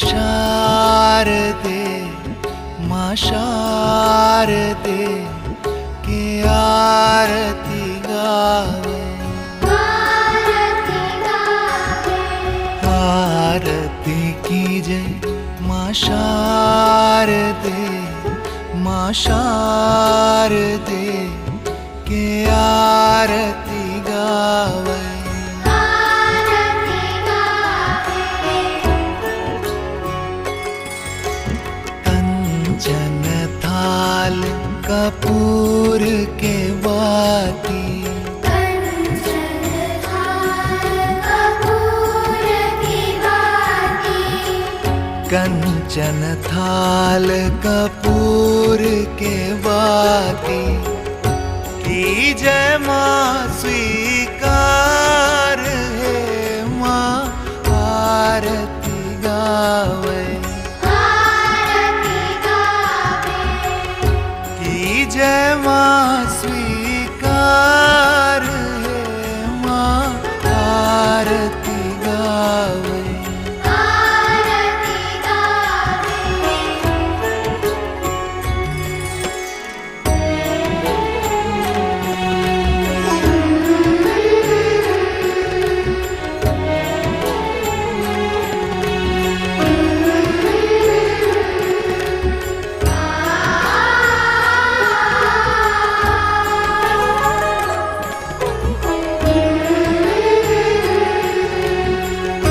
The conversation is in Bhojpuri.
शारदे माँ शारदे के आरती गावे आरती कीजे माँ शारदे माँ शारदे के आरती गावे कंचन थाल कपूर के बाती कंचन थाल कपूर के बाती की जय माँ स्वीकार है माँ आरती गावे।